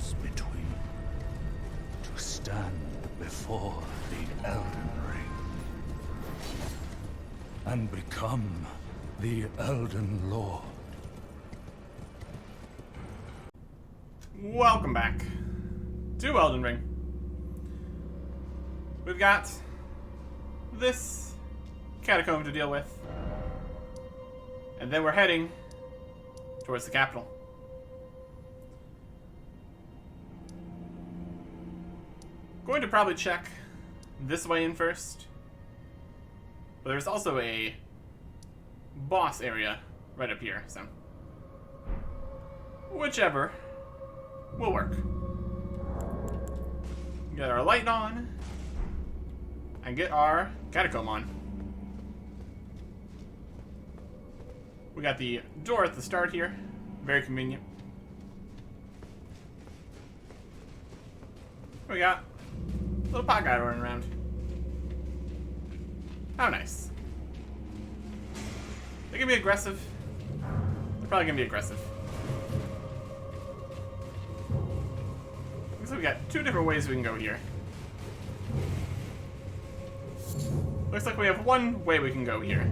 space between, to stand before the Elden Ring and become the Elden Lord. Welcome back to Elden Ring. We've got this catacomb to deal with, and then we're heading towards the capital. Going to probably check this way in first, but there's also a boss area right up here, so whichever will work. Get our light on and get our catacomb on. We got the door at the start here, very convenient. We got a little pot guy running around. How nice. They're gonna be aggressive. They're probably gonna be aggressive. Looks like we got two different ways we can go here. Looks like we have one way we can go here.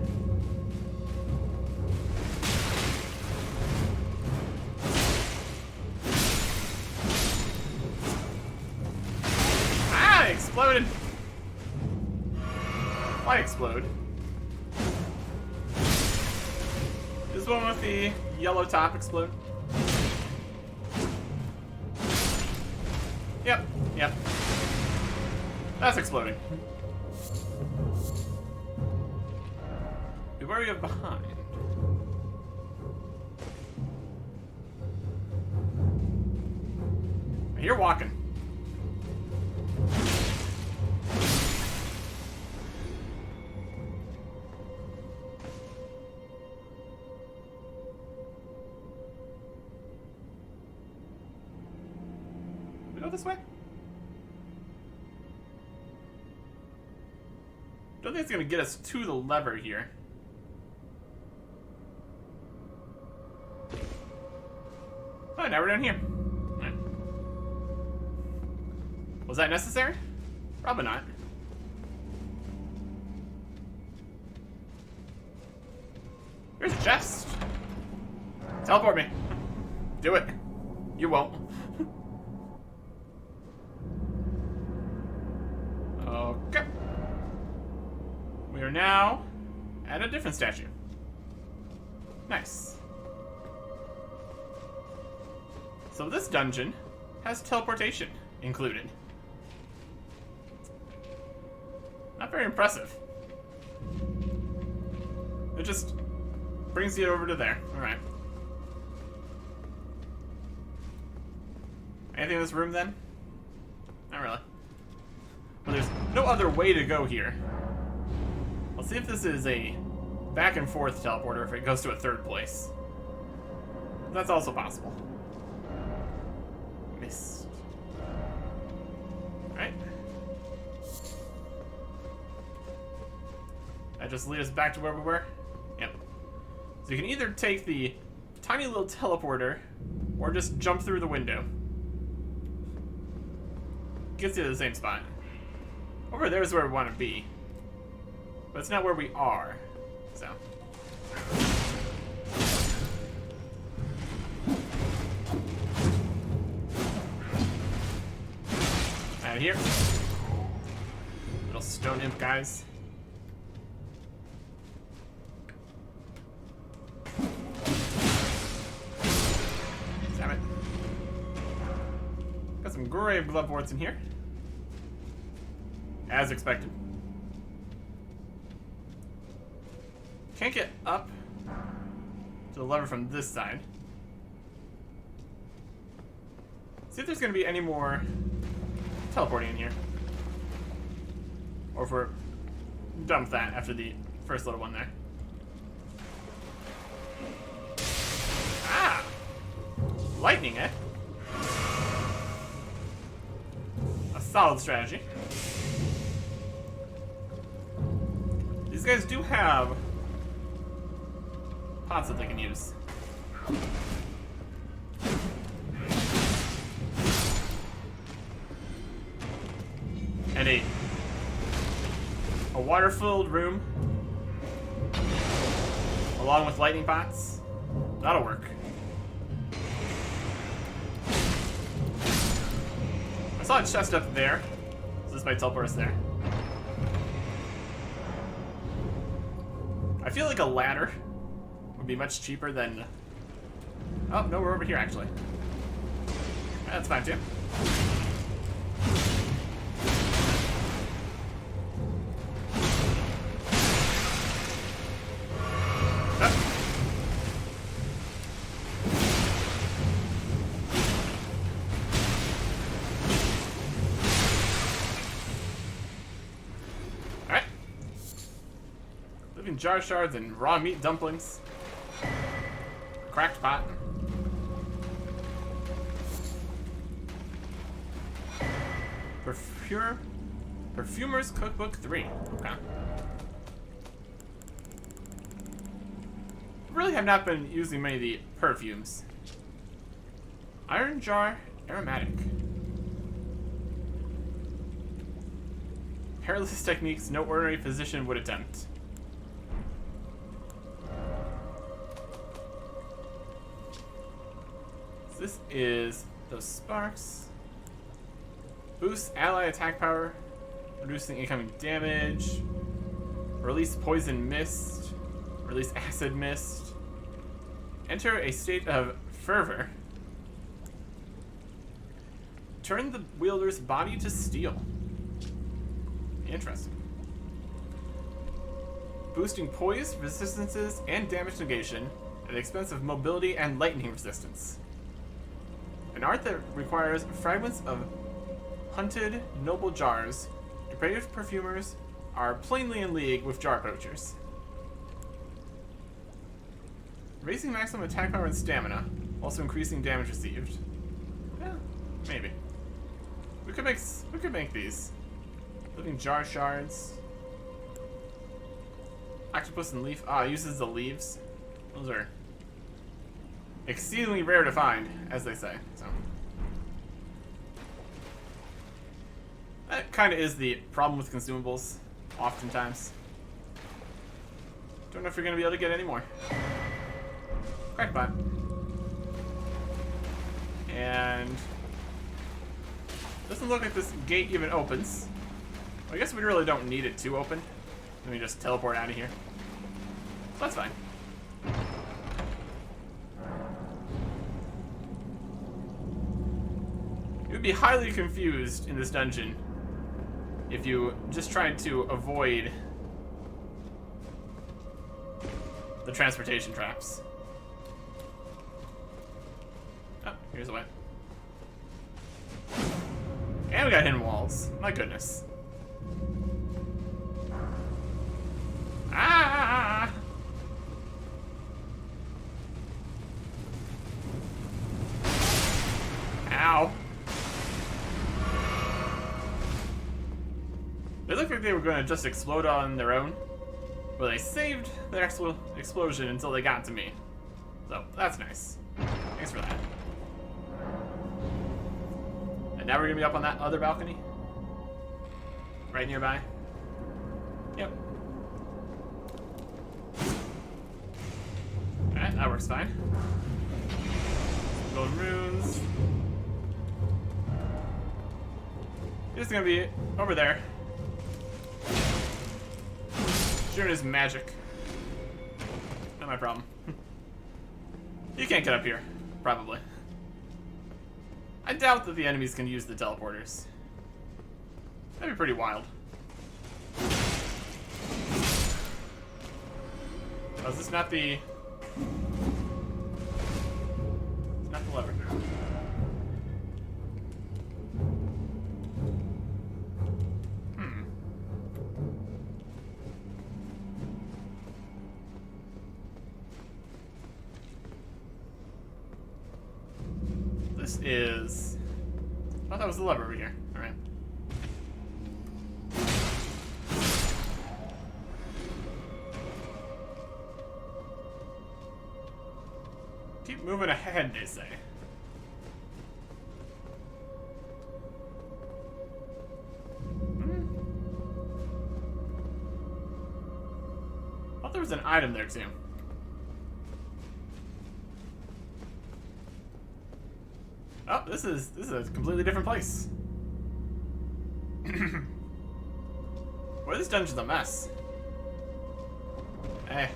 Ah, it exploded. Why explode? This one with the yellow top explode? Yep. That's exploding. Be wary of behind. You're walking. We go this way? Don't think it's gonna get us to the lever here. Oh, now we're down here. Right. Was that necessary? Probably not. Here's a chest. Teleport me. Do it. You won't. Okay. We are now at a different statue. Nice. So this dungeon has teleportation included. Not very impressive. It just brings you over to there. Alright. Anything in this room then? Not really. But there's no other way to go here. Let's see if this is a back and forth teleporter, if it goes to a third place. That's also possible. Missed. Right. That just leads us back to where we were? Yep. So you can either take the tiny little teleporter or just jump through the window. Gets you to the same spot. Over there is where we want to be. But it's not where we are. So. Out of here. Little stone imp guys. Damn it. Got some grave gloveworts in here. As expected. Can't get up to the lever from this side. See if there's going to be any more teleporting in here. Or if we're done with that after the first little one there. Ah! Lightning, eh? A solid strategy. These guys do have pots that they can use. then a water-filled room, along with lightning pots. That'll work. I saw a chest up there, so this might teleport us there. I feel like a ladder would be much cheaper than... Oh, no, we're over here, actually. That's fine, too. Alright. Living jar shards and raw meat dumplings. Cracked pot. Perfumer's Cookbook 3. Okay. Really have not been using many of the perfumes. Iron jar aromatic. Hairless techniques no ordinary physician would attempt. This is those sparks. Boost ally attack power, reducing incoming damage. Release poison mist. Release acid mist. Enter a state of fervor. Turn the wielder's body to steel. Interesting. Boosting poise, resistances, and damage negation at the expense of mobility and lightning resistance. An art that requires fragments of hunted noble jars. Depraved perfumers are plainly in league with jar poachers. Raising maximum attack power and stamina, also increasing damage received. Yeah, maybe. We could make these. Living jar shards. Octopus and leaf. Ah, it uses the leaves. Those are exceedingly rare to find, as they say. So that kind of is the problem with consumables, oftentimes. Don't know if you're gonna be able to get any more. Crackpot. And doesn't look like this gate even opens. Well, I guess we really don't need it to open. Let me just teleport out of here. So that's fine. You would be highly confused in this dungeon if you just tried to avoid the transportation traps. Oh, here's a way. And we got hidden walls. My goodness. Ah! Ow. They looked like they were going to just explode on their own. Well, they saved their explosion until they got to me. So, that's nice. Thanks for that. And now we're going to be up on that other balcony. Right nearby. Yep. Alright, that works fine. Golden runes. It's going to be over there. Shooting is magic. Not my problem. You can't get up here, probably. I doubt that the enemies can use the teleporters. That'd be pretty wild. Oh, is this not the... It's not the lever. This is... Oh, that was the lever over here. Alright. Keep moving ahead, they say. was an item there too. Oh, this is a completely different place. Boy, this dungeon's a mess. Hey.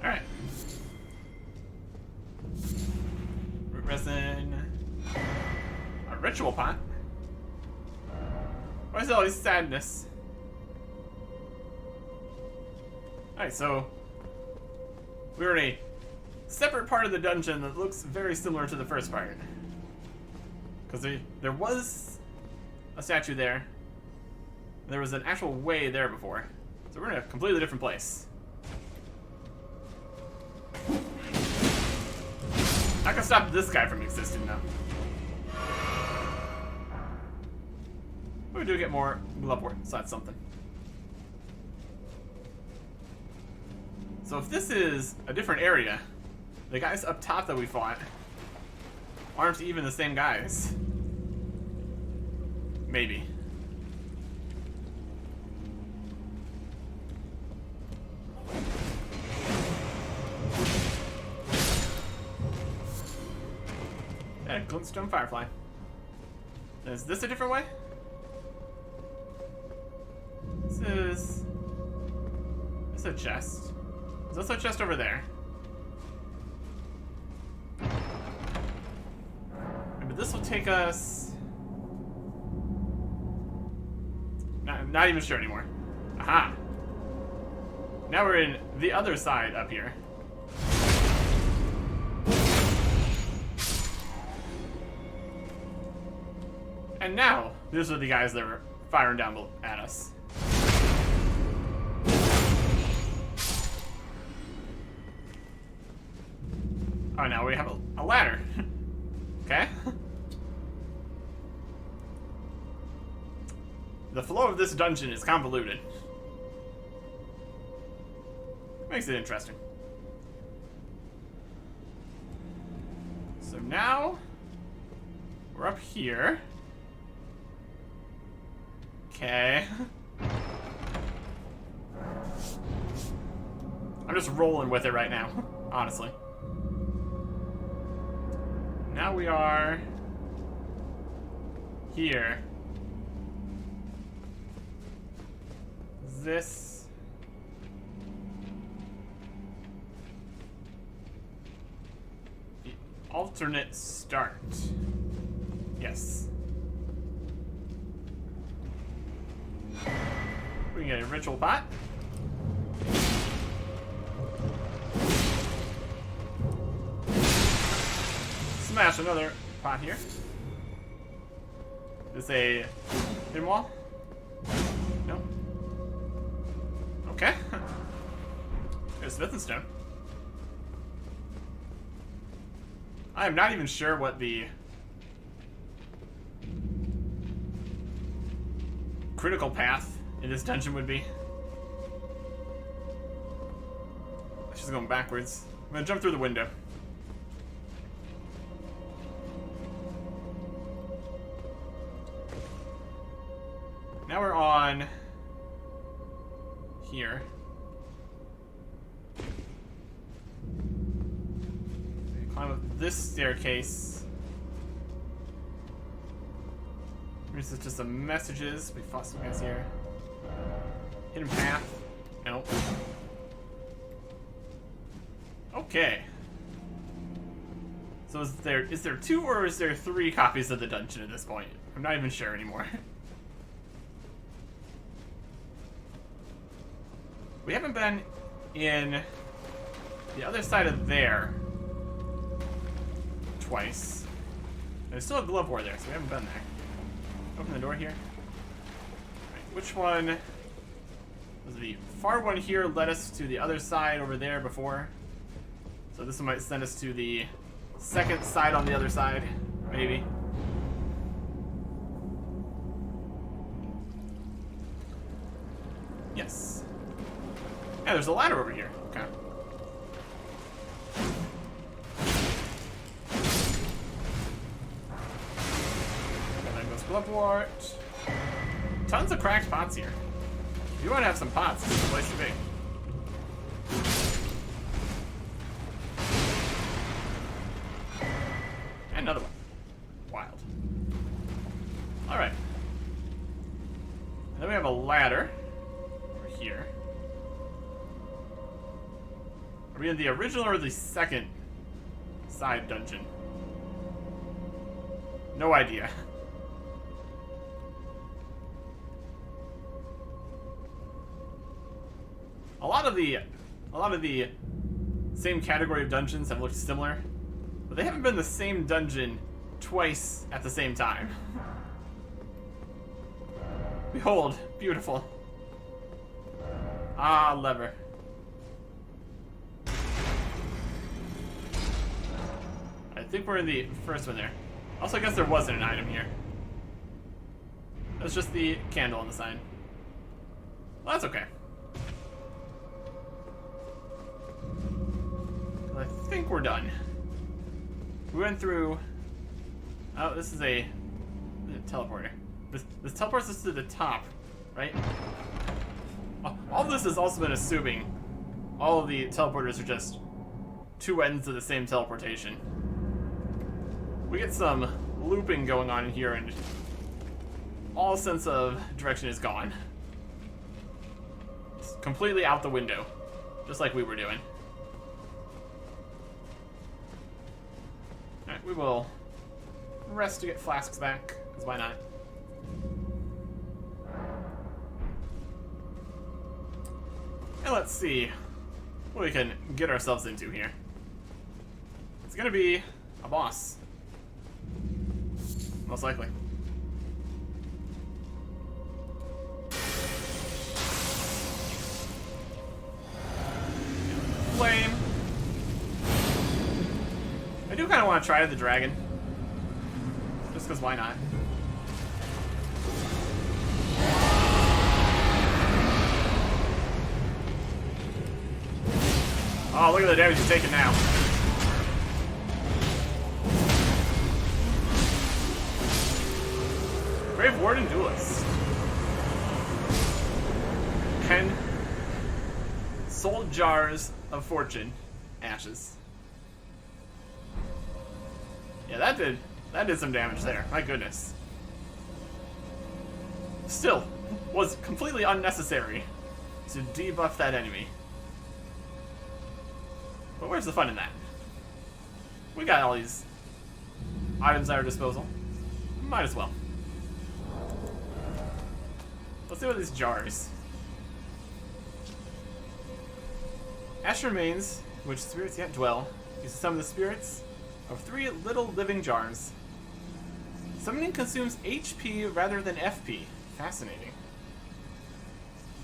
Alright. Root resin. A ritual pot. Why is all this sadness? Alright, so we're in a separate part of the dungeon that looks very similar to the first part. Because there was a statue there. And there was an actual way there before. So we're in a completely different place. Not gonna stop this guy from existing though. We do get more glove work, so that's something. So if this is a different area, the guys up top that we fought aren't even the same guys. Maybe. Yeah, glintstone firefly. Is this a different way? This is a chest. There's also a chest over there. But this will take us... Not even sure anymore. Aha! Now we're in the other side up here. And now, these are the guys that were firing down at us. Oh, now we have a ladder. Okay. The flow of this dungeon is convoluted. Makes it interesting. So now we're up here. Okay. I'm just rolling with it right now, honestly. Now we are here. This the alternate start. Yes. We can get a ritual pot. Smash another pot here. Is this a hidden wall? No. Okay. There's smith and stone. I am not even sure what the critical path in this dungeon would be. She's going backwards. I'm gonna jump through the window. Now we're on here. Climb up this staircase. This is just some messages. We fought some guys here. Hidden path. Nope. Okay. So is there 2 or is there 3 copies of the dungeon at this point? I'm not even sure anymore. We haven't been in the other side of there twice. There's still a glove war there, so we haven't been there. Open the door here. Right, which one? Was the far one here led us to the other side over there before? So this one might send us to the second side on the other side, maybe. Yes. Yeah, there's a ladder over here. Okay. Glovewort. Tons of cracked pots here. If you want to have some pots, this is the place to be. And another one. Wild. Alright. And then we have a ladder over here. Are we in the original or the second side dungeon? No idea. A lot of the same category of dungeons have looked similar, but they haven't been the same dungeon twice at the same time. Behold, beautiful. Ah, lever. I think we're in the first one there. Also, I guess there wasn't an item here. That's just the candle on the sign. Well, that's okay. I think we're done. We went through... Oh, this is a teleporter. This teleports us to the top, right? All of this has also been assuming all of the teleporters are just two ends of the same teleportation. We get some looping going on in here, and all sense of direction is gone. It's completely out the window, just like we were doing. Alright, we will rest to get flasks back, because why not? And let's see what we can get ourselves into here. It's gonna be a boss. Most likely. Flame. I do kind of want to try the dragon. Just because why not? Oh, look at the damage he's taking now. Grave Warden Duelist. 10 soul jars of fortune ashes. Yeah, that did some damage there. My goodness. Still, was completely unnecessary to debuff that enemy. But where's the fun in that? We got all these items at our disposal. Might as well. Let's see what these jars. Ash remains, which spirits yet dwell. Use some of the spirits of 3 little living jars. Summoning consumes HP rather than FP. Fascinating.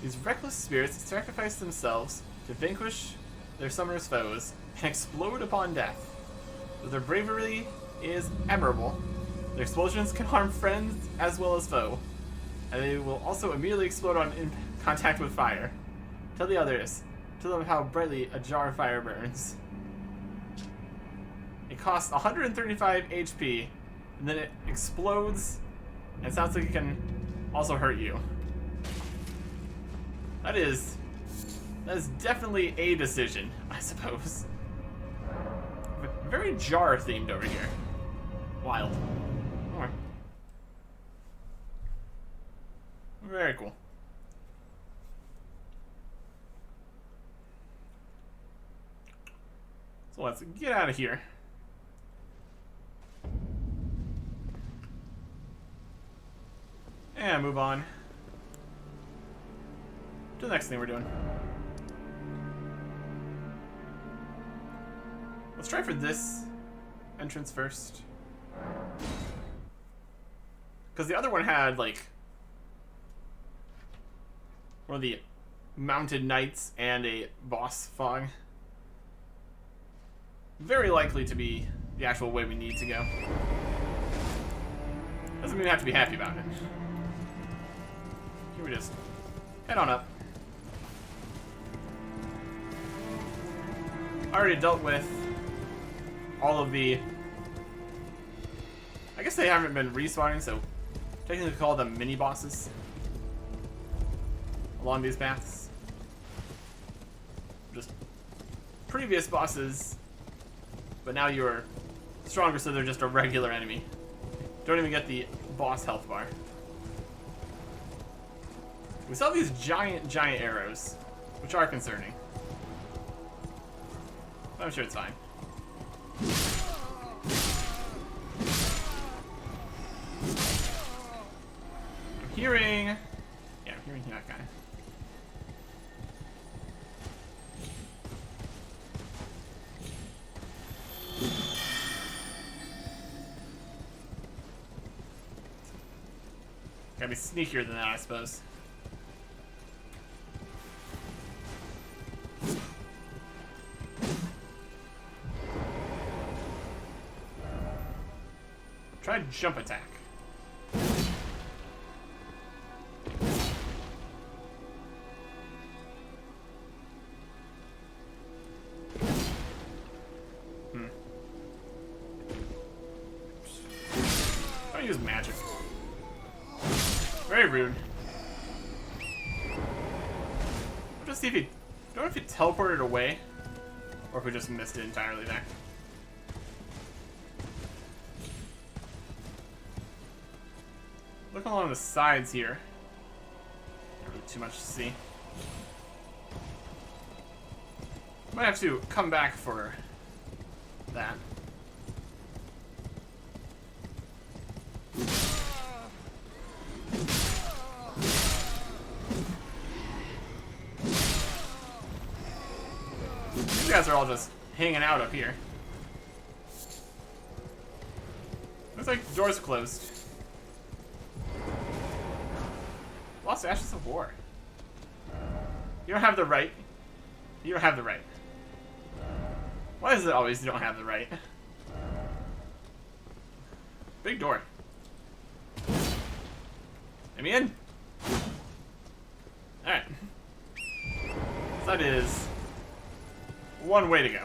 These reckless spirits sacrifice themselves to vanquish their summoner's foes and explode upon death. Though their bravery is admirable, their explosions can harm friends as well as foe, and they will also immediately explode on contact with fire. Tell the others. Tell them how brightly a jar of fire burns. It costs 135 HP, and then it explodes, and it sounds like it can also hurt you. That is definitely a decision, I suppose. But very jar themed over here. Wild. Alright. Very cool. So let's get out of here. And move on to the next thing we're doing. Let's try for this entrance first. Because the other one had, like, one of the mounted knights and a boss fog. Very likely to be the actual way we need to go. Doesn't mean we have to be happy about it. Here we just head on up. Already dealt with all of the... I guess they haven't been respawning, so technically call them mini bosses along these paths. Just previous bosses, but now you're stronger, so they're just a regular enemy. Don't even get the boss health bar. We saw these giant arrows, which are concerning. But I'm sure it's fine. I'm hearing that guy. Gotta be sneakier than that, I suppose. Try jump attack. Don't use magic. Very rude. I'll just see if he... don't know if he teleported away, or if we just missed it entirely there. Looking along the sides here. Not really too much to see. Might have to come back for that. These guys are all just hanging out up here. Looks like the door's closed. Lost Ashes of War. You don't have the right. You don't have the right. Why is it always you don't have the right? Big door. Let me in. Alright. So that is one way to go.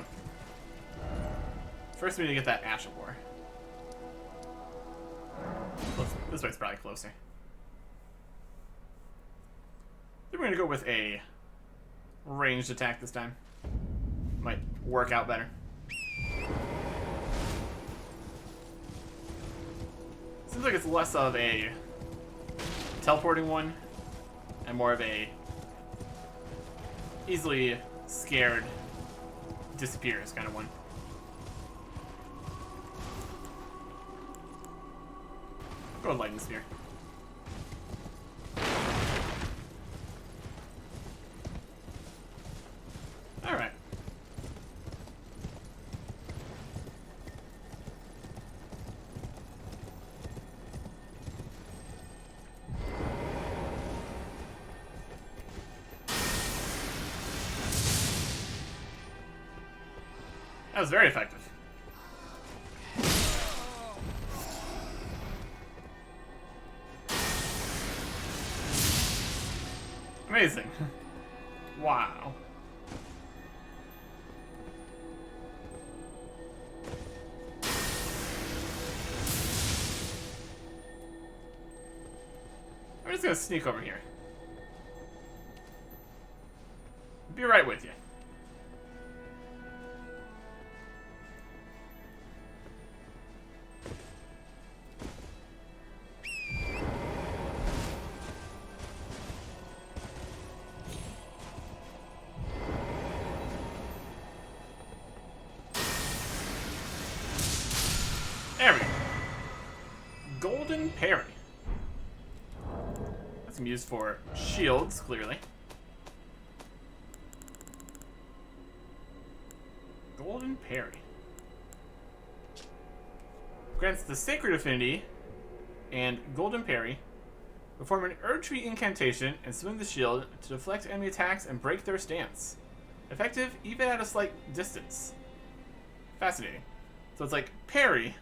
First we need to get that Ash of War. This way's probably closer. I think we're gonna go with a ranged attack this time. Might work out better. Seems like it's less of a teleporting one and more of a easily scared disappears kind of one. Go with Lightning Spear. Alright. That was very effective. Amazing. Wow. I'm just gonna sneak over here. Be right with you. There we go. Golden Parry. That's some use for shields, clearly. Golden Parry. Grants the Sacred Affinity and Golden Parry. Perform an Erdtree incantation and swing the shield to deflect enemy attacks and break their stance. Effective even at a slight distance. Fascinating. So it's like parry,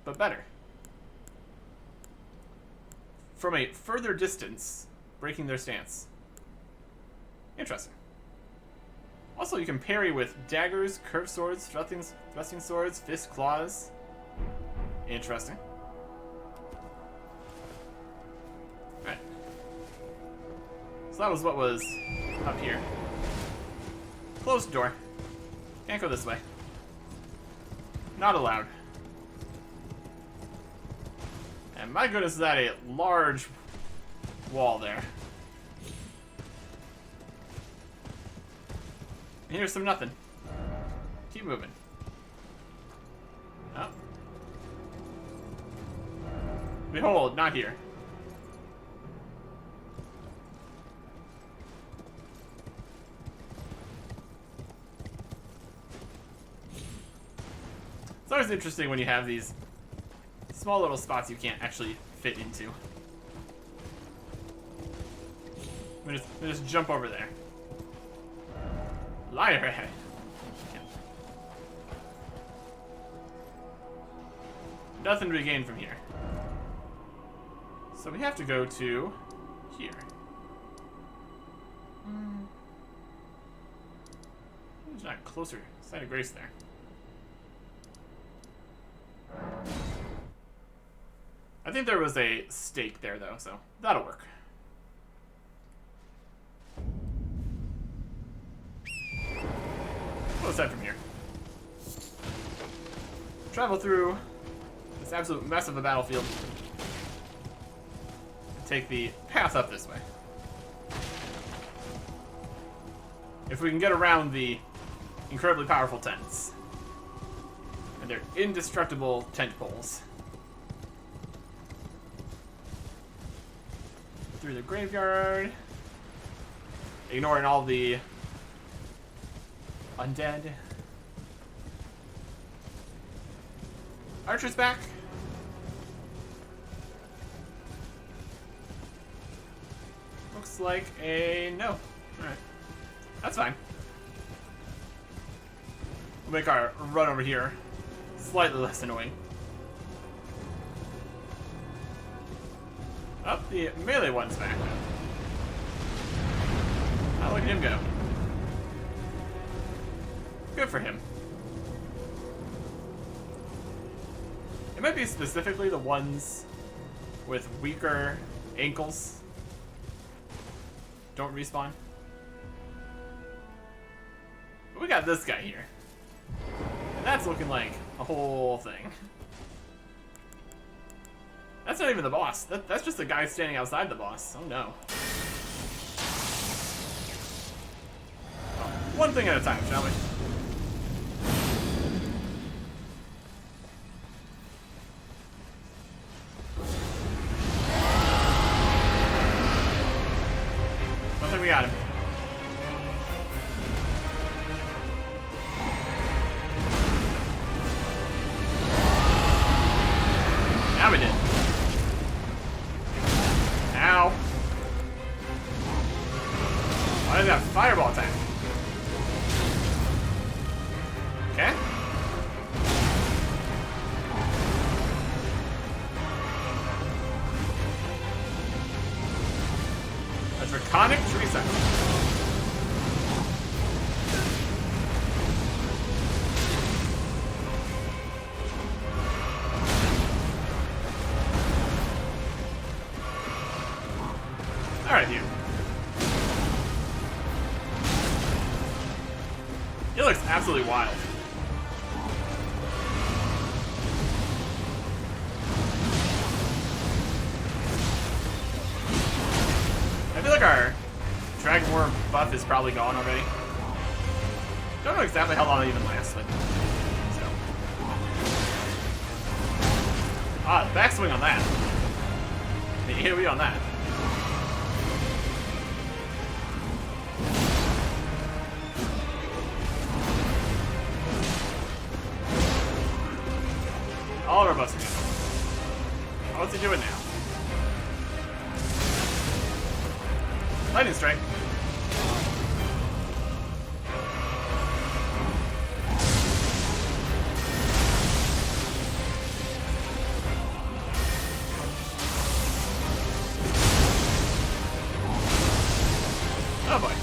but better. From a further distance, breaking their stance. Interesting. Also, you can parry with daggers, curved swords, thrusting swords, fist claws. Interesting. that was what was up here. Closed door. Can't go this way. Not allowed. And my goodness, is that a large wall there. And here's some nothing. Keep moving. Oh. Behold, not here. It's always interesting when you have these small little spots you can't actually fit into. Let me just jump over there. Liar. Nothing to be gained from here. So we have to go to here. There's not closer. Side of Grace there. I think there was a stake there, though, so that'll work. What's that from here? Travel through this absolute mess of a battlefield. And take the path up this way. If we can get around the incredibly powerful tents. And their indestructible tent poles. Through the graveyard. Ignoring all the undead. Archer's back. Looks like a no. Alright. That's fine. We'll make our run over here slightly less annoying. Oh, the melee one's back. Oh, look at him go. Good for him. It might be specifically the ones with weaker ankles don't respawn. But we got this guy here. And that's looking like a whole thing. That's not even the boss. That's just a guy standing outside the boss. Oh no. One thing at a time, shall we? I think we got him. Now we did. Ow. Why does that fireball attack? Okay. A draconic tree section. Alright, here. It looks absolutely wild. I feel like our Dragon Worm buff is probably gone already. Don't know exactly how long it even lasts, but so. Ah, backswing on that. The AoE on that. All of our buffs are gone. What's he doing now? Lightning strike. Oh boy.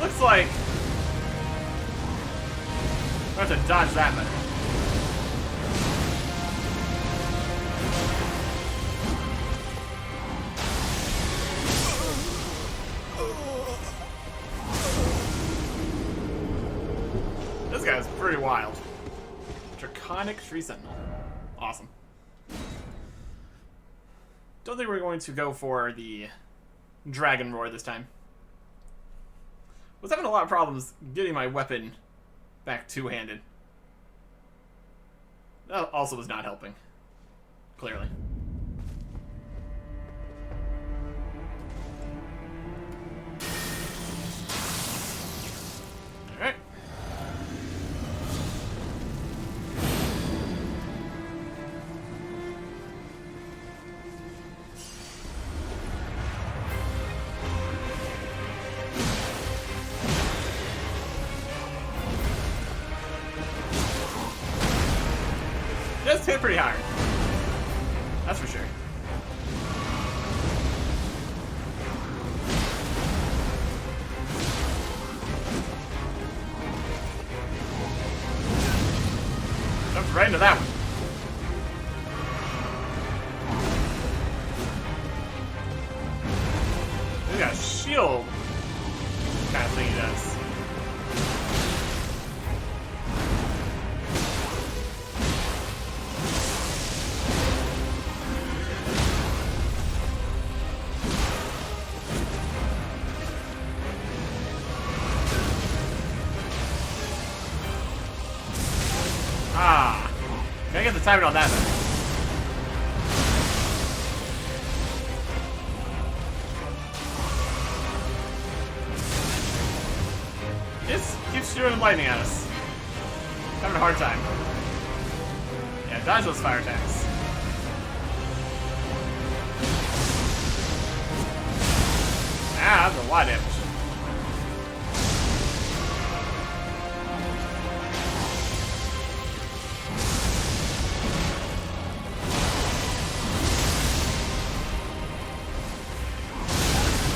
Looks like I have to dodge that better. This guy's pretty wild. Draconic Tree Sentinel. Awesome. Don't think we're going to go for the Dragon Roar this time. Was having a lot of problems getting my weapon back two-handed. That also was not helping. Clearly. Alright. Just hit pretty hard. That's for sure. Jumped right into that one. He's got a shield kind of thing he does. Ah, gotta get the timing on that though. Just keeps shooting lightning at us. Having a hard time. Yeah, dodge those fire attacks. Ah, that's a lot of damage.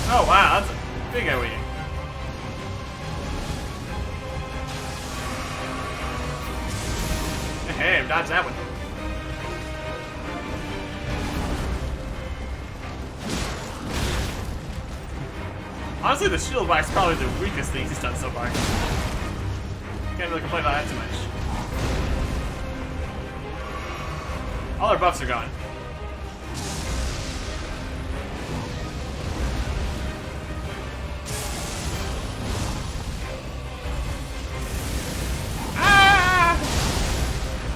Oh wow, that's a big AoE. Hey, I've dodged that one. Honestly, the shield whack's probably the weakest thing he's done so far. Can't really complain about that too much. All our buffs are gone.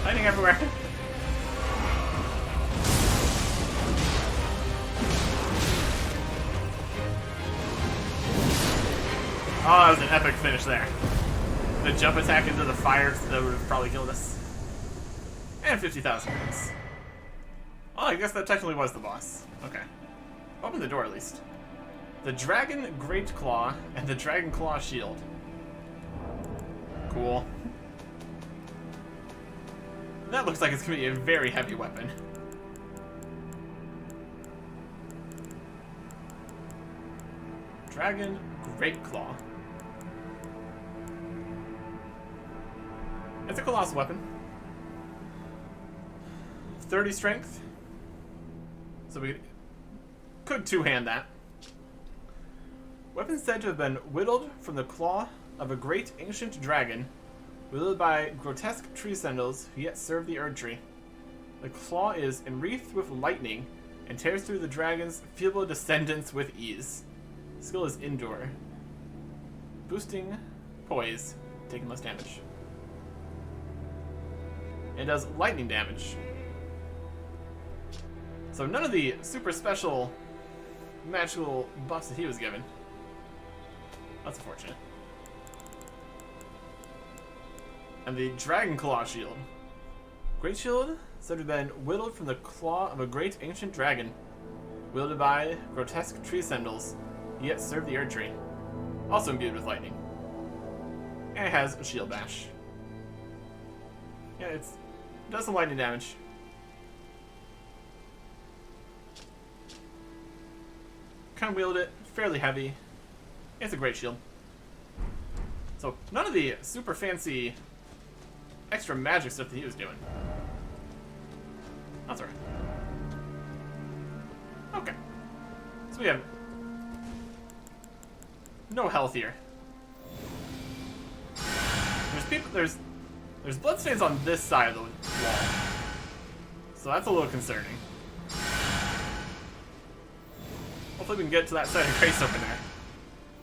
Lightning everywhere. Oh, that was an epic finish there. The jump attack into the fire that would have probably killed us. And 50,000 points. Oh, I guess that technically was the boss. Okay. Open the door at least. The Dragon Great Claw and the Dragon Claw Shield. Cool. That looks like it's going to be a very heavy weapon. Dragon Great Claw. It's a colossal weapon. 30 strength. So we could two-hand that. Weapon said to have been whittled from the claw of a great ancient dragon, wielded by grotesque tree sentinels who yet serve the Erd Tree. The claw is enwreathed with lightning and tears through the dragon's feeble descendants with ease. Skill is Endure. Boosting poise, taking less damage. It does lightning damage. So none of the super special magical buffs that he was given. That's unfortunate. And the Dragon Claw Shield. Great Shield said to have been whittled from the claw of a great ancient dragon, wielded by grotesque tree sentinels, yet serve the Erd Tree. Also imbued with lightning. And it has a shield bash. Yeah, it does some lightning damage. Can wield it, fairly heavy. It's a great shield. So none of the super fancy extra magic stuff that he was doing. That's alright. Okay. So we have no health here. There's people. There's bloodstains on this side of the wall, so that's a little concerning. Hopefully we can get to that side of grace over there.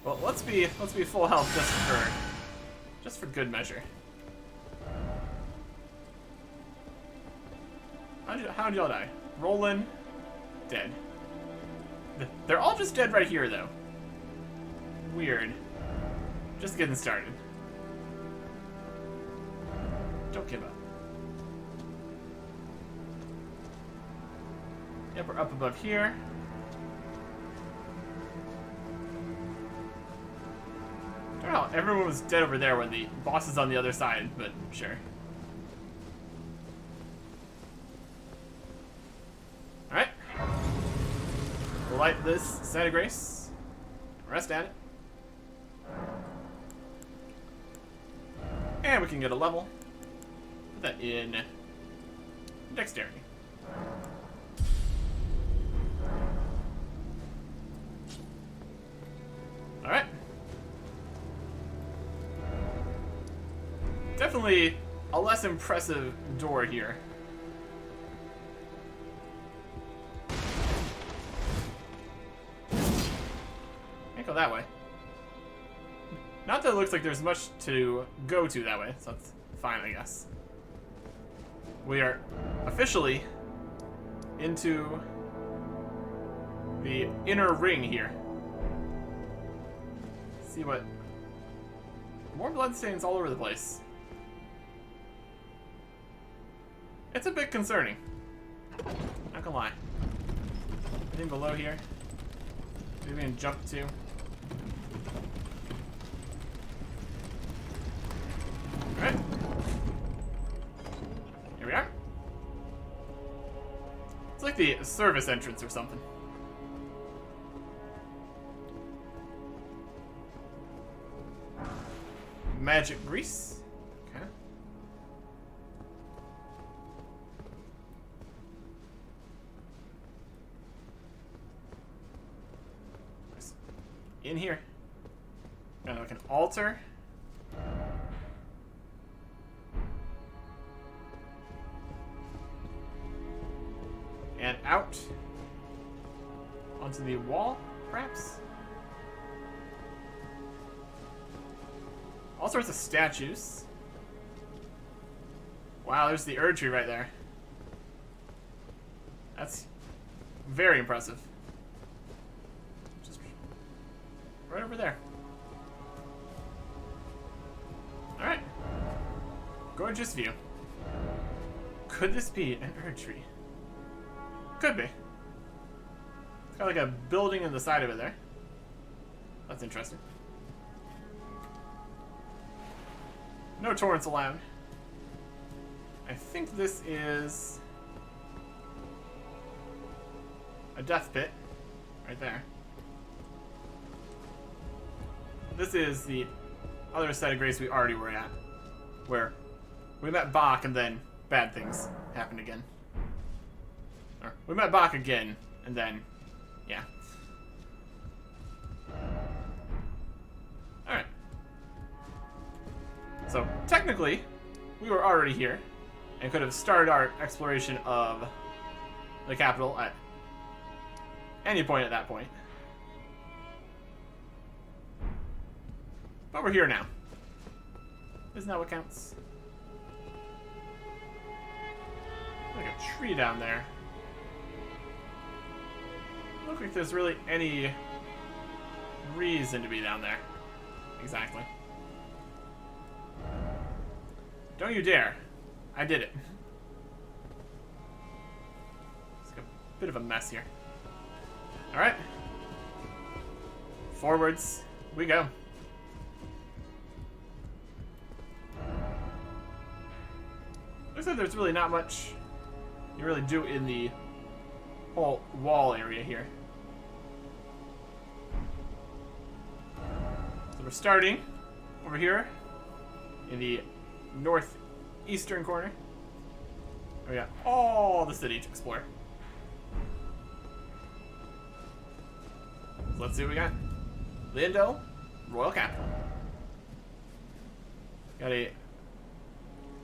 Well, let's be full health just for good measure. How'd y'all die? Roland, dead. They're all just dead right here, though. Weird. Just getting started. Don't give up. Yep, we're up above here. I don't know how everyone was dead over there when the boss is on the other side, but sure. Alright. We'll light this side of grace. Rest at it. And we can get a level. Put that in dexterity. Alright. Definitely a less impressive door here. Can't go that way. Not that it looks like there's much to go to that way, so that's fine, I guess. We are officially into the inner ring here. Let's see what... More bloodstains all over the place. It's a bit concerning. Not gonna lie. Anything below here? Maybe we can jump to. Alright. Here we are. It's like the service entrance or something. Magic grease. Okay. In here. Got like an altar. And out onto the wall, perhaps? All sorts of statues. Wow, there's the Erd tree right there. That's very impressive. Just right over there. Alright. Gorgeous view. Could this be an Erd tree? Could be. It's got like a building in the side of it there. That's interesting. No torrents allowed. I think this is a death pit right there. This is the other side of grace we already were at, where we met Bach and then bad things happened again. Or we met Bach again and then, yeah. Alright. So, technically, we were already here and could have started our exploration of the capital at any point at that point. But we're here now. Isn't that what counts? Like a tree down there. Doesn't look like there's really any reason to be down there. Exactly. Don't you dare. I did it. It's a bit of a mess here. Alright. Forwards we go. Looks like there's really not much you really do in the whole wall area here. So we're starting over here in the northeastern corner. We got all the city to explore. So let's see what we got. Lindell, Royal Capital. Got a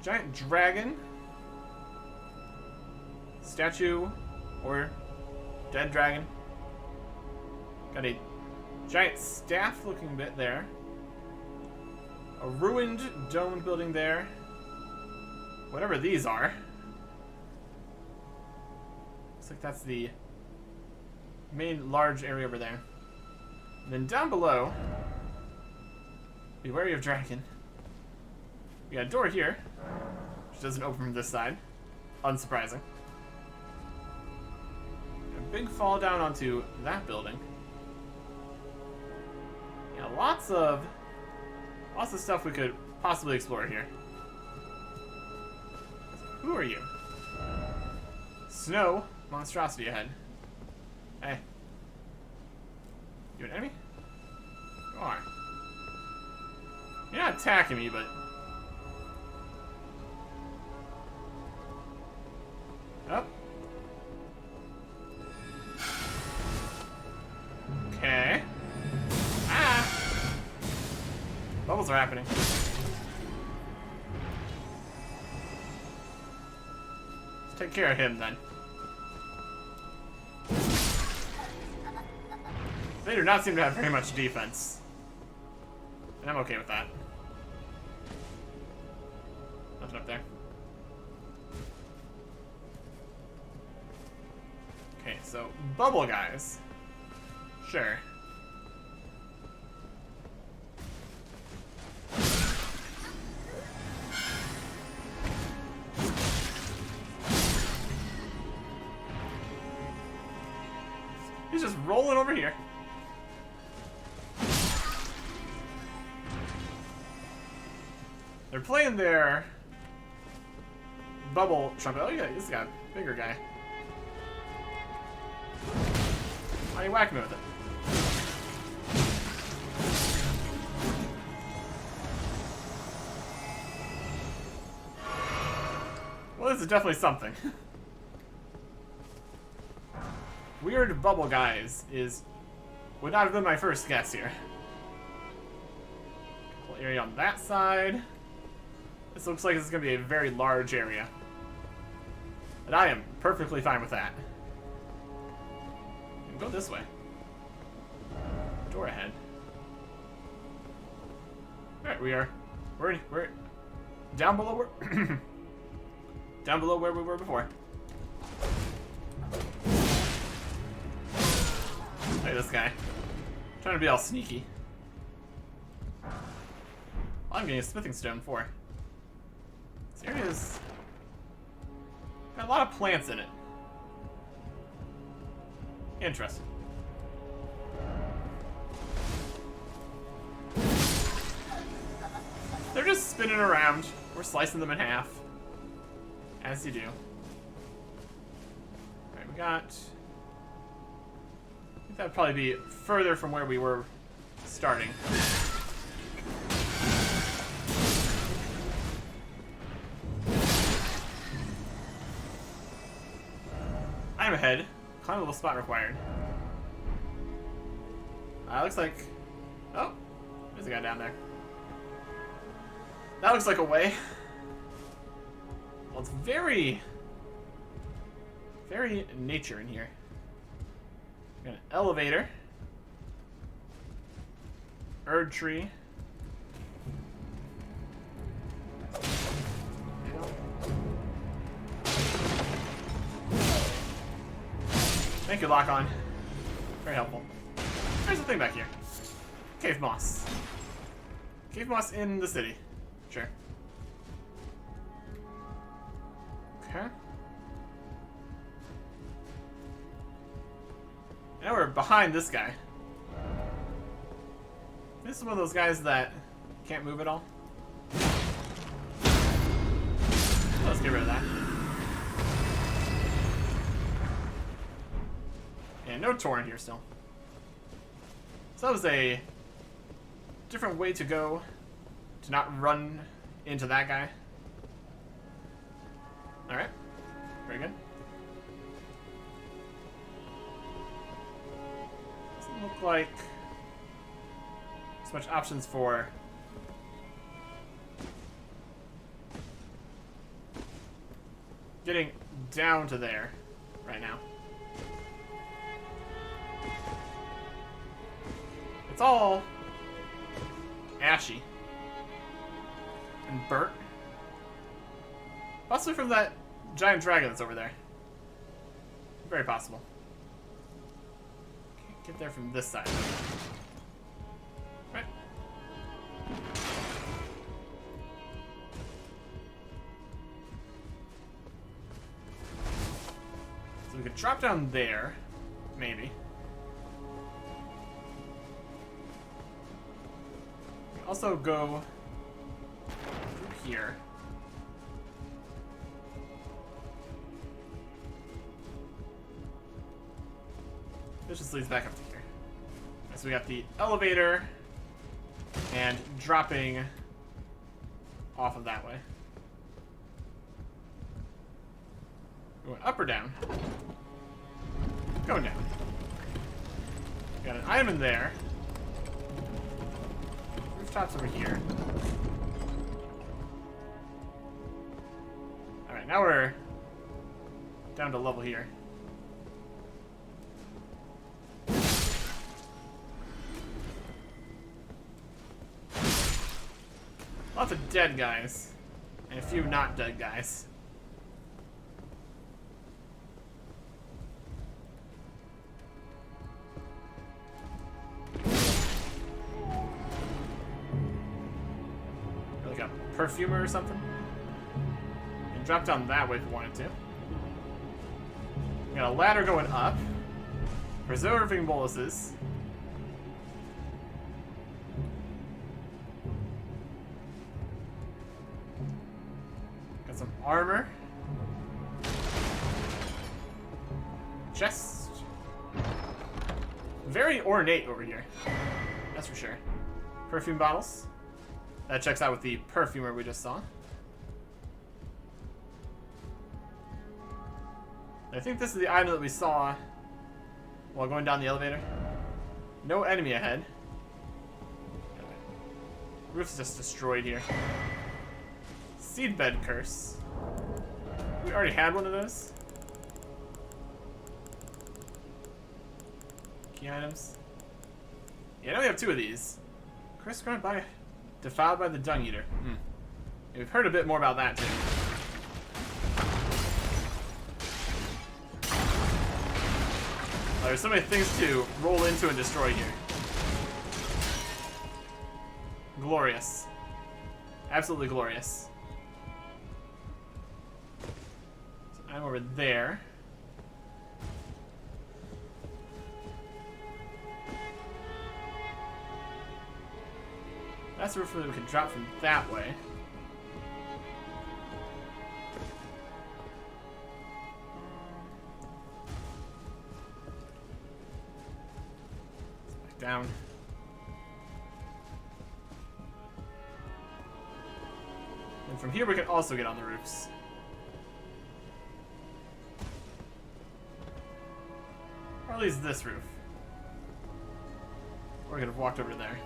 giant dragon. Statue. Or dead dragon. Got a giant staff looking bit there. A ruined domed building there. Whatever these are. Looks like that's the main large area over there. And then down below, be wary of dragon. We got a door here, which doesn't open from this side. Unsurprising. A big fall down onto that building. Yeah, lots of stuff we could possibly explore here. Who are you? Snow monstrosity ahead. Hey. You an enemy? You are. You're not attacking me, but... Oh. Okay. Ah! Bubbles are happening. Let's take care of him, then. They do not seem to have very much defense. And I'm okay with that. Nothing up there. Okay, so bubble guys. Sure. He's just rolling over here. They're playing their bubble trumpet. Oh yeah, this guy, bigger guy. Why are you whacking me with it? Well, this is definitely something. Weird bubble guys would not have been my first guess here. Whole area on that side. This looks like this is going to be a very large area. And I am perfectly fine with that. We can go this way. Door ahead. Alright, we're down below where down below where we were before. Look at this guy. Trying to be all sneaky. I'm getting a smithing stone for. This area's got a lot of plants in it. Interesting. They're just spinning around. We're slicing them in half. As you do. Alright, we got... I think that'd probably be further from where we were starting. I'm ahead. Climb a little spot required. Looks like... Oh! There's a guy down there. That looks like a way. Well, it's very nature in here. We got an elevator. Erd tree. Thank you, lock on. Very helpful. There's a thing back here. Cave moss. Cave moss in the city. Sure. Okay. Now we're behind this guy. This is one of those guys that can't move at all. Let's get rid of that. And no torrent here still. So that was a different way to go to not run into that guy. Alright. Very good. Doesn't look like there's much options for getting down to there right now. It's all ashy and burnt. Possibly from that giant dragon that's over there. Very possible. Can't get there from this side. Right. So we could drop down there, maybe. We could also go through here. This just leads back up to here. So we got the elevator and dropping off of that way. Going up or down? Going down. Got an item in there. Rooftops over here. Alright, now we're down to level here. Lots of dead guys. And a few not dead guys. Like a perfumer or something. And drop down that way if you wanted to. We got a ladder going up. Preserving boluses. Got some armor. Chest. Very ornate over here. That's for sure. Perfume bottles. That checks out with the perfumer we just saw. I think this is the item that we saw while going down the elevator. No enemy ahead. Roof's just destroyed here. Seedbed curse. We already had one of those. Key items. Yeah, now we have two of these. Curse granted defiled by the dung eater. We've heard a bit more about that too. There's so many things to roll into and destroy here. Glorious. Absolutely glorious. So I'm over there. That's the roof that we can drop from that way. Back down. And from here we can also get on the roofs. Or at least this roof. Or we could have walked over there.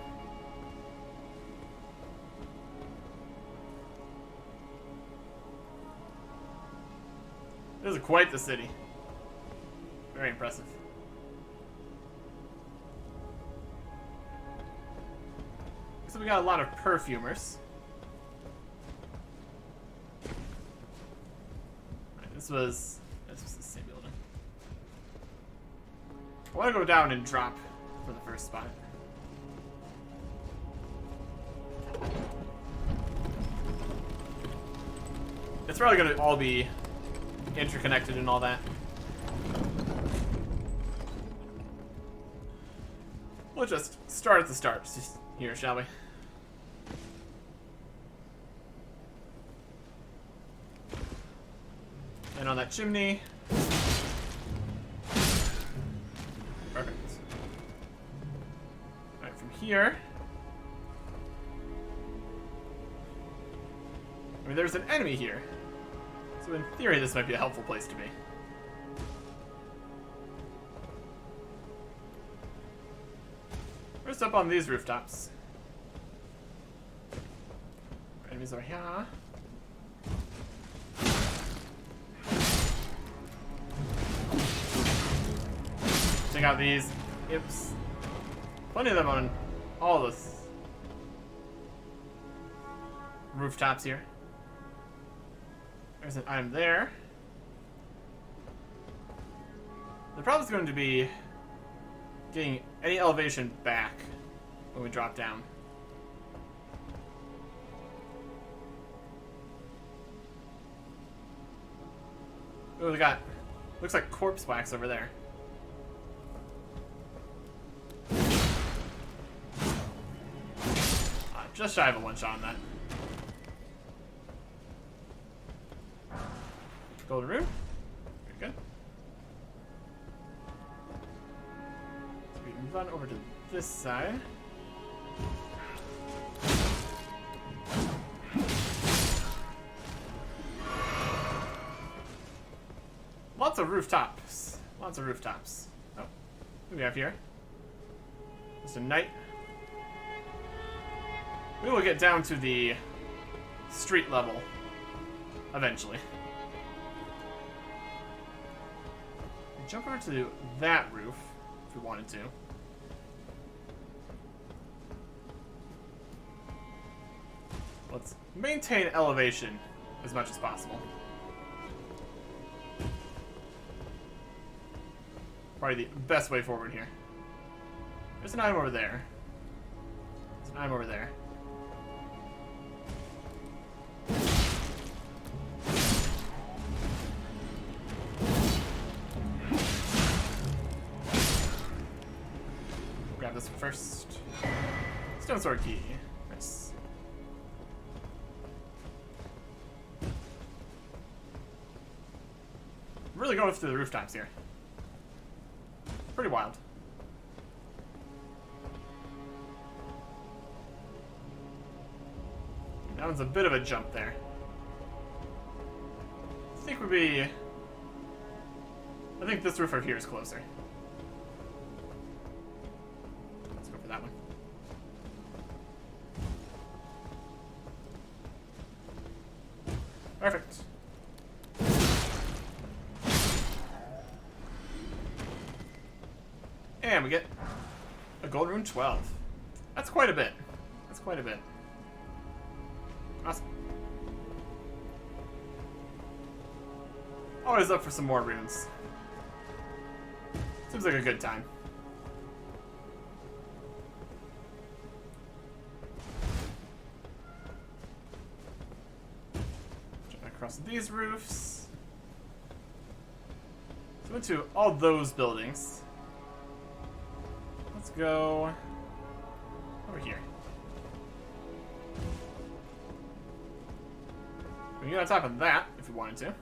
This is quite the city. Very impressive. So we got a lot of perfumers. Right, this was the same building. I want to go down and drop for the first spot. It's probably going to all be interconnected and all that. We'll just start at the start here, shall we? And on that chimney. Perfect. Alright, from here. I mean, there's an enemy here. So in theory, this might be a helpful place to be. First up on these rooftops. Enemies are here. Check out these imps. Plenty of them on all the rooftops here. There's an item there. The problem is going to be getting any elevation back when we drop down. Oh, we got, looks like corpse wax over there. Just shy of a one-shot on that. Golden rune. Very good. So we can run over to this side. Lots of rooftops. Lots of rooftops. Oh, what do we have here? Just a knight. We will get down to the street level eventually. We'll jump over to that roof if we wanted to. Let's maintain elevation as much as possible. Probably the best way forward here. There's an item over there. There's an item over there. Grab this first. Stone sword key. Nice. Really going through the rooftops here. Pretty wild. That one's a bit of a jump there. I think this roof over here is closer. Let's go for that one. Perfect. And we get a gold rune 12. That's quite a bit. That's quite a bit. Awesome. Always up for some more runes. Seems like a good time. Jump across these roofs. So went to all those buildings. Let's go over here. We can get on top of that if we wanted to.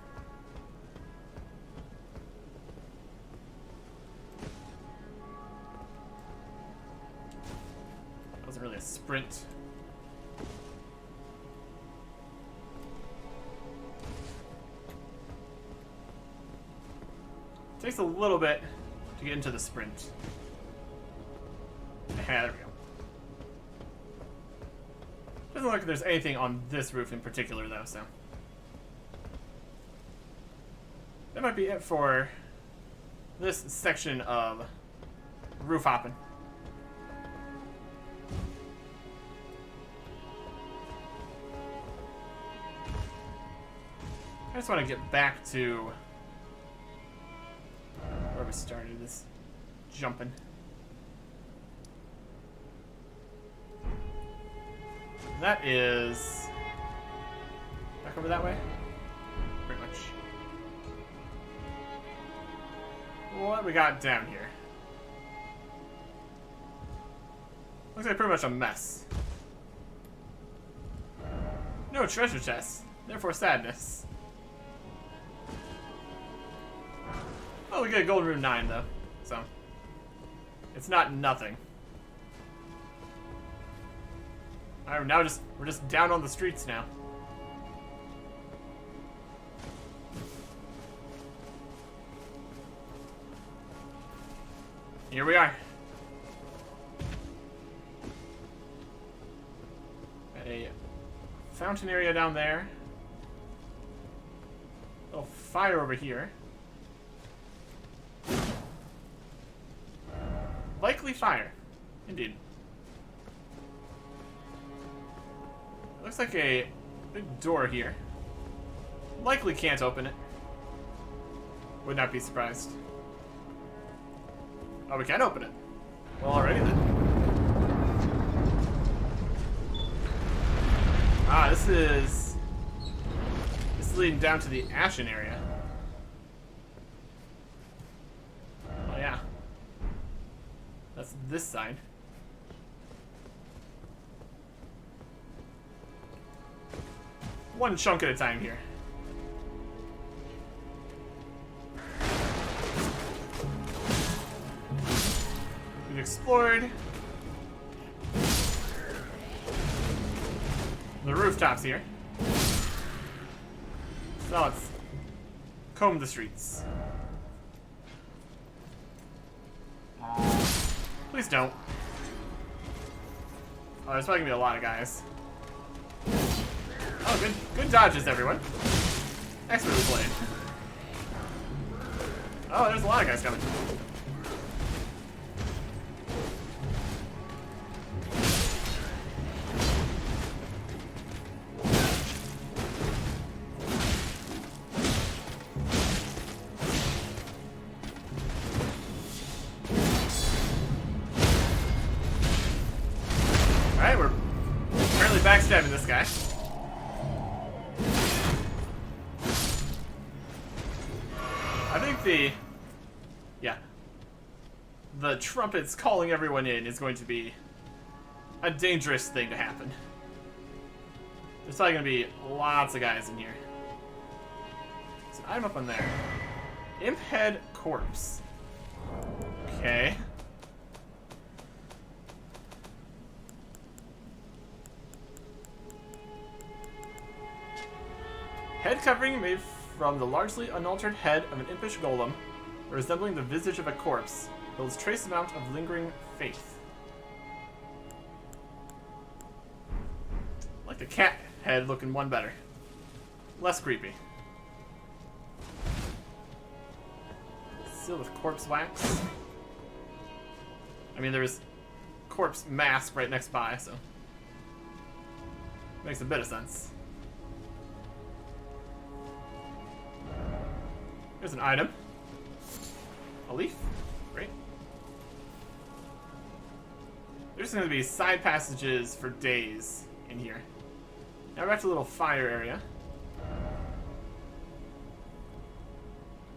That wasn't really a sprint. Takes a little bit to get into the sprint. Yeah, there we go. Doesn't look like there's anything on this roof in particular, though, so. That might be it for this section of roof hopping. I just want to get back to where we started this jumping. That is back over that way? Pretty much. What we got down here? Looks like pretty much a mess. No treasure chest, therefore sadness. Oh, we get a gold rune 9 though, so it's not nothing. Alright, we're just down on the streets now. Here we are. A fountain area down there. A little fire over here. prickly fire. Indeed. Looks like a big door here. Likely can't open it. Would not be surprised. Oh, we can open it. Well, already then. Ah, this is leading down to the Ashen area. Oh yeah. That's this side. One chunk at a time here. We've explored the rooftops here. So let's comb the streets. Please don't. Oh, there's probably gonna be a lot of guys. Oh, good dodges, everyone. Expertly played. Oh, there's a lot of guys coming. Alright, we're apparently backstabbing this guy. I think the trumpets calling everyone in is going to be a dangerous thing to happen. There's probably going to be lots of guys in here. So I'm up on there. Imp head corpse. Okay. Head covering made from the largely unaltered head of an impish golem, resembling the visage of a corpse, builds trace amount of lingering faith. Like the cat head looking one better. Less creepy. Sealed with corpse wax. I mean, there's corpse mask right next by, so makes a bit of sense. Here's an item. A leaf. Great. There's going to be side passages for days in here. Now we're back to a little fire area.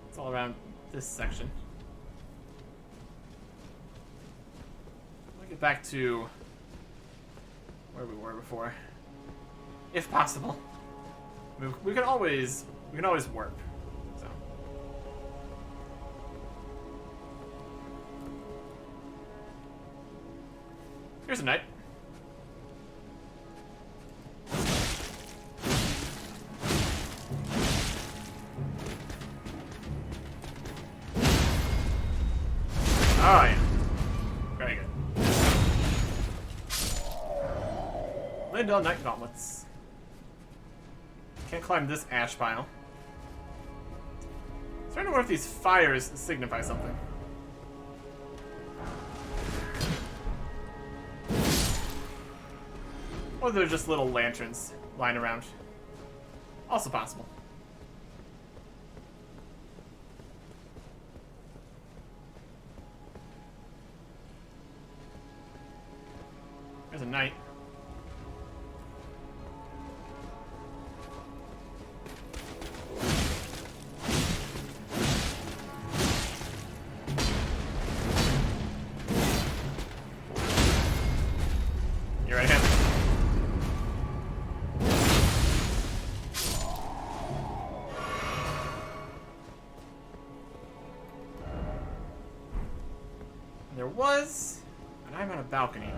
It's all around this section. I'll get back to where we were before, if possible. I mean, we can always warp. So. Here's a knight. Oh, yeah. Very good. Lindell Knight Gauntlets. Can't climb this ash pile. I'm trying to wonder if these fires signify something. Or they're just little lanterns lying around. Also possible. There's a knight. You right hand. There was, and I'm on a balcony.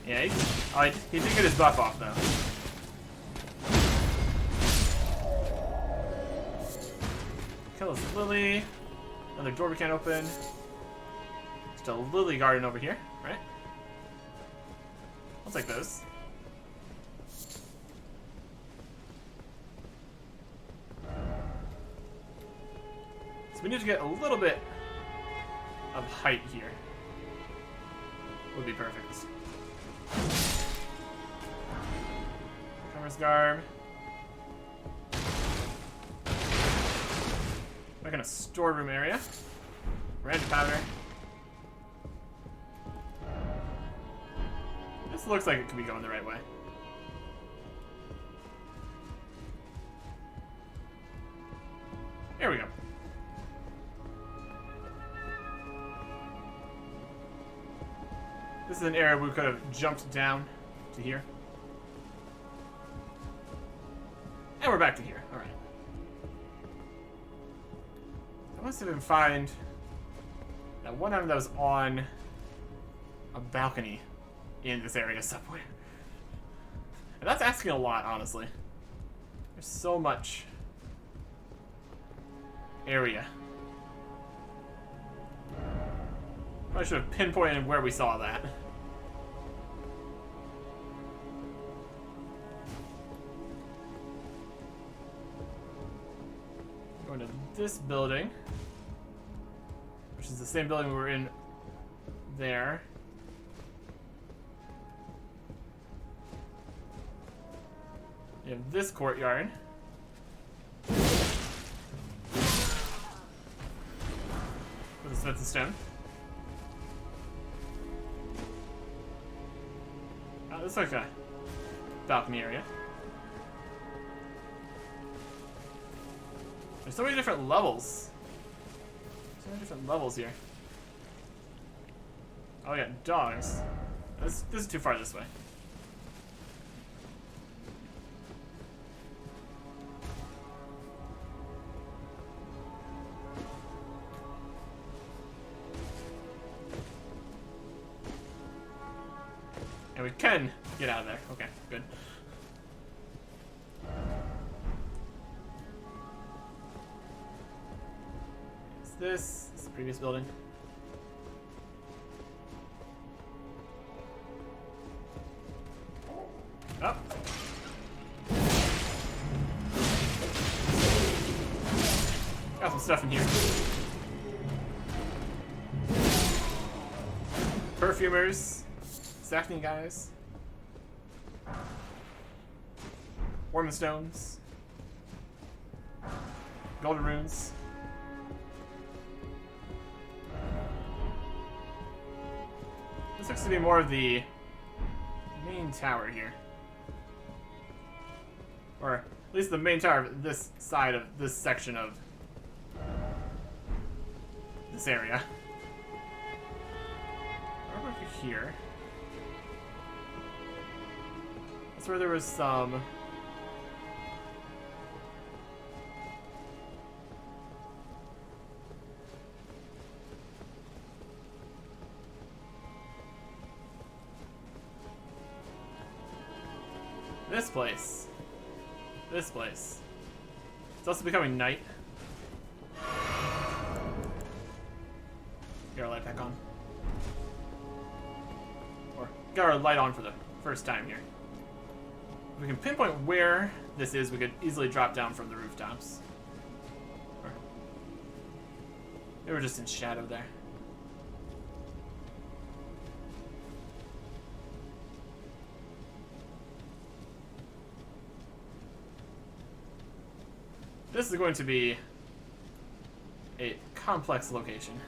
Yeah, he did get his buff off, though. Kill this lily. Another door we can't open. Just a lily garden over here, right? I'll take those. So we need to get a little bit of height here. Would be perfect. Commerce garb. Back in a storeroom area. Random powder. This looks like it could be going the right way. Here we go. This is an area we could have jumped down to here. And we're back to here. Alright. I must have been find that one item that was on a balcony in this area somewhere. And that's asking a lot, honestly. There's so much area. I should have pinpointed where we saw that. Going to this building, which is the same building we were in there. You have this courtyard. With the smith and stone. Oh, this looks like a balcony area. There's so many different levels. So many different levels here. Oh yeah, dogs. This is too far this way. And we can get out of there. Okay, good. Is this the previous building? Oh. Got some stuff in here. Perfumers. Saxony guys. Warming stones. Golden runes. This looks to be more of the main tower here. Or at least the main tower of this side of this section of this area. Over here. That's where there was some this place. This place. It's also becoming night. Get our light back on. Or get our light on for the first time here. If we can pinpoint where this is, we could easily drop down from the rooftops. Or maybe we're just in shadow there. This is going to be a complex location.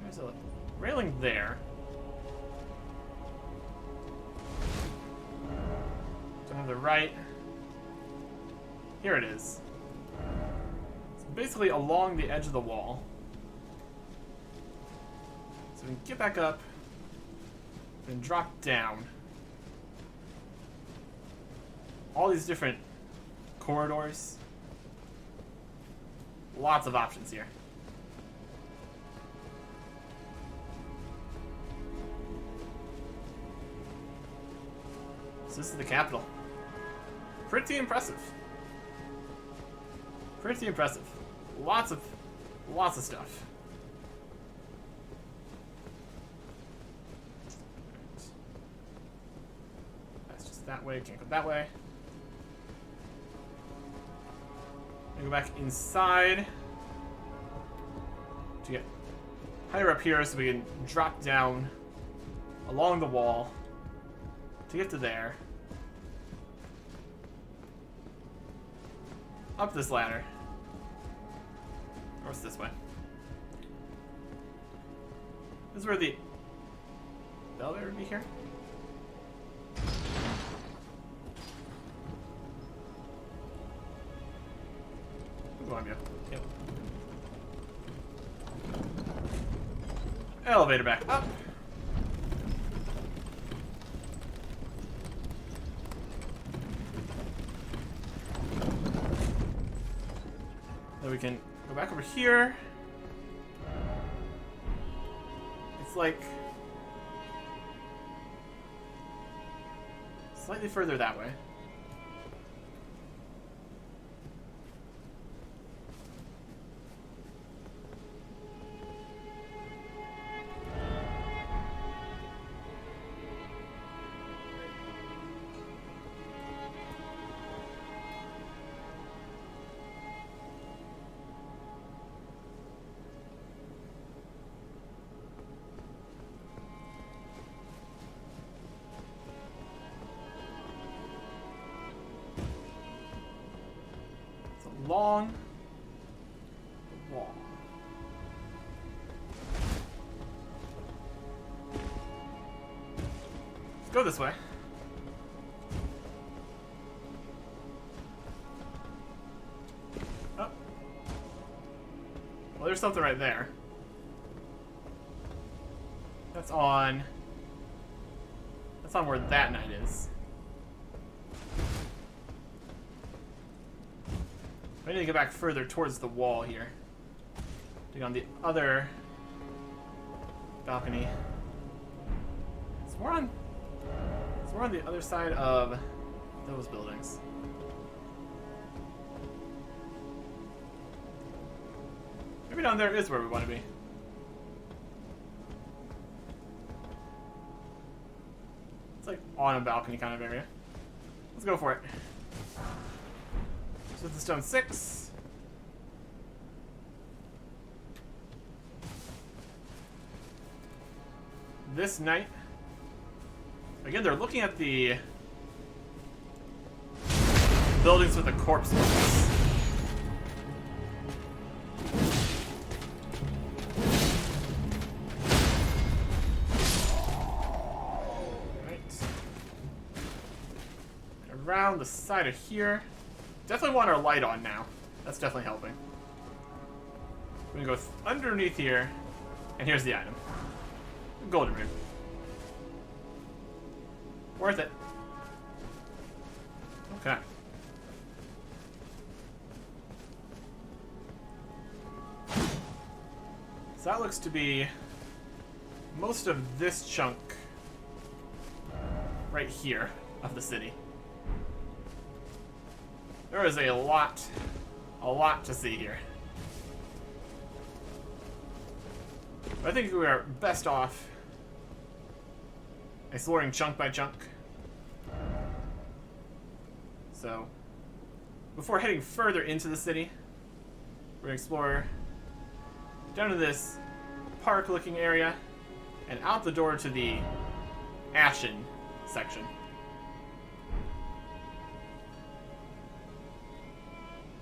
There's a railing there. On the right. Here it is. It's basically along the edge of the wall. So we can get back up and drop down. All these different corridors. Lots of options here. So this is the capital. Pretty impressive. Pretty impressive. Lots of stuff. that way. Can't go that way. Go back inside to get higher up here so we can drop down along the wall to get to there. Up this ladder. Or what's this way? This is where the elevator would be here. Go on, yep. Elevator back up. Then we can go back over here. It's like slightly further that way. Long wall. Let's go this way. Oh. Well, there's something right there. That's on where that knight is. I need to get back further towards the wall here. Dig on the other balcony. It's more on the other side of those buildings. Maybe down there is where we want to be. It's like on a balcony kind of area. Let's go for it. So the stone 6. This knight. Again, they're looking at the buildings with the corpse buildings. Right. Around the side of here. Definitely want our light on now. That's definitely helping. We're gonna go underneath here, and here's the item. Golden rune. Worth it. Okay. So that looks to be most of this chunk right here of the city. There is a lot to see here. But I think we are best off exploring chunk by chunk. So, before heading further into the city, we're gonna explore down to this park-looking area and out the door to the Ashen section.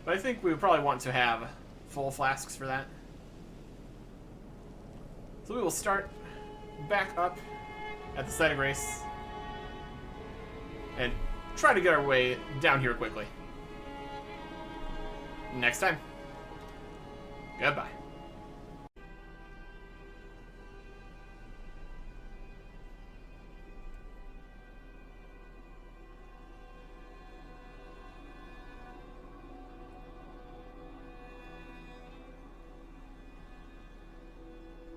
But I think we would probably want to have full flasks for that. So we will start back up at the site of grace and try to get our way down here quickly. Next time. Goodbye.